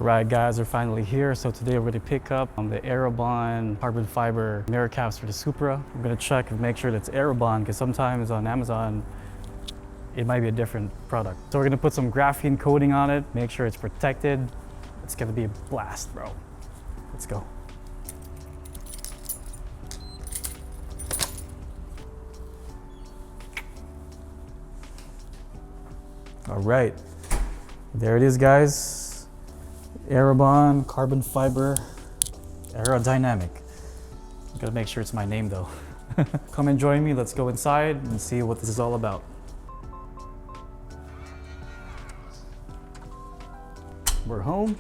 Alright guys, we're finally here. So today we're going to pick up on the Aerobon carbon fiber mirror caps for the Supra. I'm going to check and make sure that's Aerobon because sometimes on Amazon it might be a different product. So we're going to put some graphene coating on it, make sure it's protected. It's going to be a blast, bro. Let's go. Alright, there it is guys. Aerobon carbon fiber aerodynamic. I'm gonna make sure it's my name though. Come and join me. Let's go inside and see what this is all about. We're home.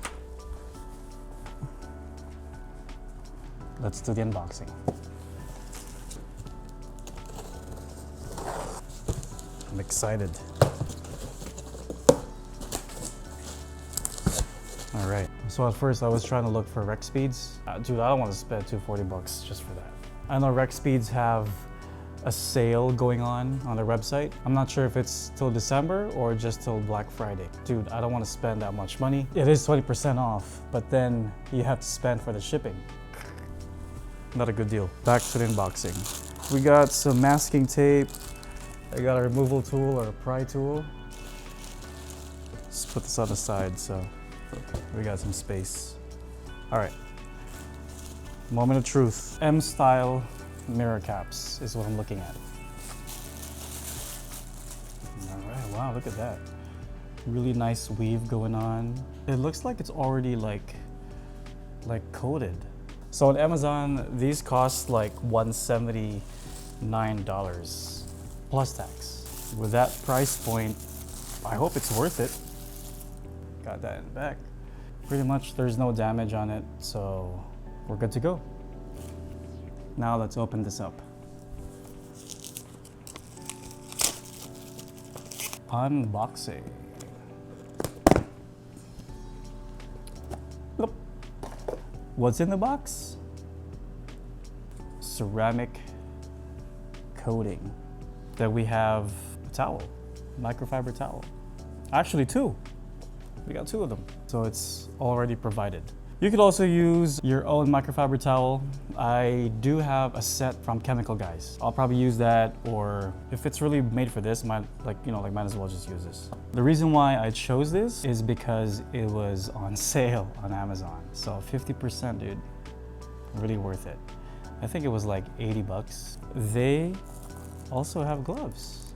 Let's do the unboxing. I'm excited. All right, so at first I was trying to look for rec speeds. Dude, I don't want to spend $240 just for that. I know rec speeds have a sale going on their website. I'm not sure if it's till December or just till Black Friday. Dude, I don't want to spend that much money. It is 20% off, but then you have to spend for the shipping. Not a good deal. Back to the unboxing. We got some masking tape. I got a removal tool or a pry tool. Let's put this on the side so we got some space. All right, moment of truth. M-style mirror caps is what I'm looking at. All right, wow, look at that. Really nice weave going on. It looks like it's already like coated. So on Amazon, these cost like $179 plus tax. With that price point, I hope it's worth it. Got that in the back. Pretty much there's no damage on it, so we're good to go. Now let's open this up. Unboxing. Bloop. What's in the box? Ceramic coating. Then we have a towel, microfiber towel. Actually two. We got two of them, so it's already provided. You could also use your own microfiber towel. I do have a set from Chemical Guys. I'll probably use that, or if it's really made for this, might as well just use this. The reason why I chose this is because it was on sale on Amazon. So 50%, dude, really worth it. I think it was like 80 bucks. They also have gloves.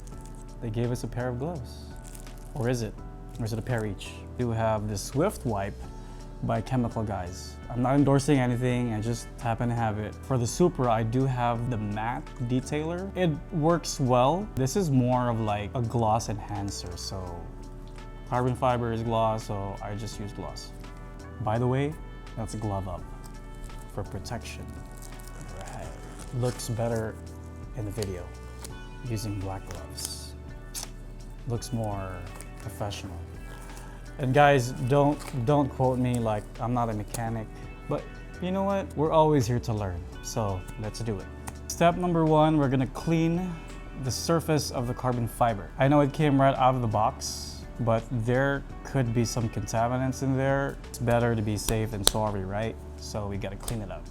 They gave us a pair of gloves. Or is it a pair each? We do have the Swift Wipe by Chemical Guys. I'm not endorsing anything, I just happen to have it. For the Supra, I do have the matte detailer. It works well. This is more of like a gloss enhancer, so carbon fiber is gloss, so I just use gloss. By the way, that's a glove up for protection. Right. Looks better in the video using black gloves. Looks more professional. And guys, don't quote me like I'm not a mechanic, but you know what? We're always here to learn, so let's do it. Step number one, we're gonna clean the surface of the carbon fiber. I know it came right out of the box, but there could be some contaminants in there. It's better to be safe than sorry, right? So we gotta clean it up.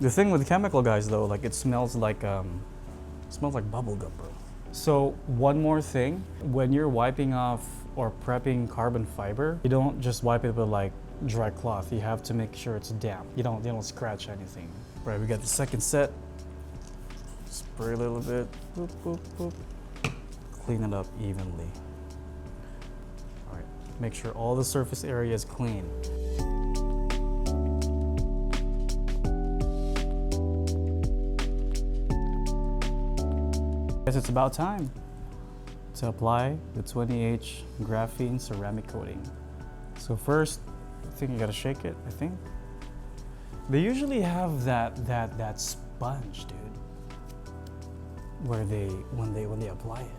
The thing with Chemical Guys though, like it smells like bubble gum, bro. So one more thing, when you're wiping off or prepping carbon fiber, you don't just wipe it with like dry cloth. You have to make sure it's damp. You don't scratch anything. Right, we got the second set. Spray a little bit. Boop, boop, boop. Clean it up evenly. All right, make sure all the surface area is clean. It's about time to apply the 20H graphene ceramic coating. So first, I think you gotta shake it, I think. They usually have that sponge, dude, where when they apply it.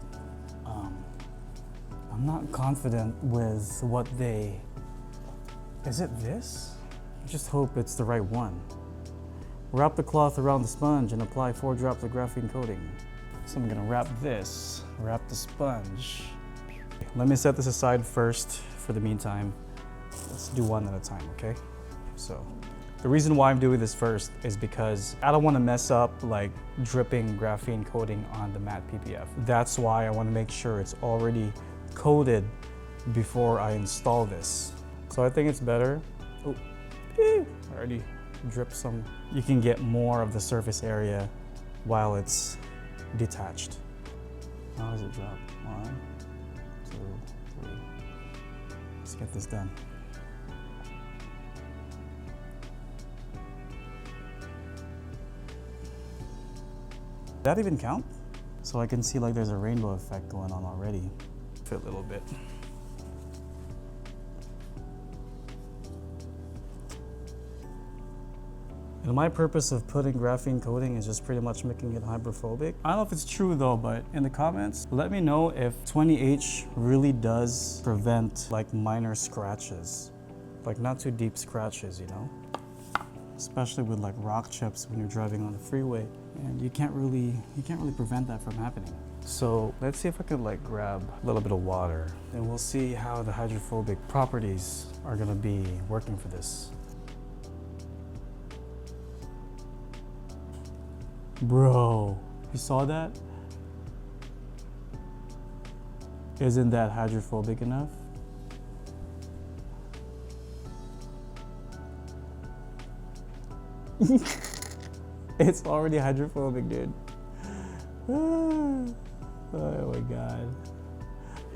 I'm not confident with what is it this? I just hope it's the right one. Wrap the cloth around the sponge and apply 4 drops of graphene coating. So I'm gonna wrap the sponge. Let me set this aside first for the meantime. Let's do one at a time, okay? So the reason why I'm doing this first is because I don't want to mess up like dripping graphene coating on the matte PPF. That's why I want to make sure it's already coated before I install this. So I think it's better. Oh, I already dripped some. You can get more of the surface area while it's detached. How does it drop? 1, 2, 3. Let's get this done. Did that even count? So I can see like there's a rainbow effect going on already. Fit a little bit. And my purpose of putting graphene coating is just pretty much making it hydrophobic. I don't know if it's true though, but in the comments, let me know if 20H really does prevent like minor scratches. Like not too deep scratches, you know? Especially with like rock chips when you're driving on the freeway. And you can't really prevent that from happening. So let's see if I could like grab a little bit of water and we'll see how the hydrophobic properties are gonna be working for this. Bro, you saw that? Isn't that hydrophobic enough? It's already hydrophobic, dude. Oh my God.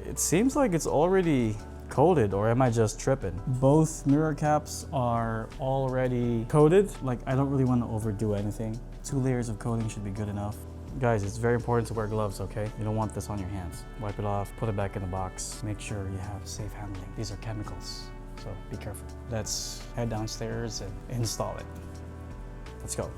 It seems like it's already coated, or am I just tripping? Both mirror caps are already coated. Like, I don't really want to overdo anything. 2 layers of coating should be good enough. Guys, it's very important to wear gloves, okay? You don't want this on your hands. Wipe it off, put it back in the box. Make sure you have safe handling. These are chemicals, so be careful. Let's head downstairs and install it. Let's go.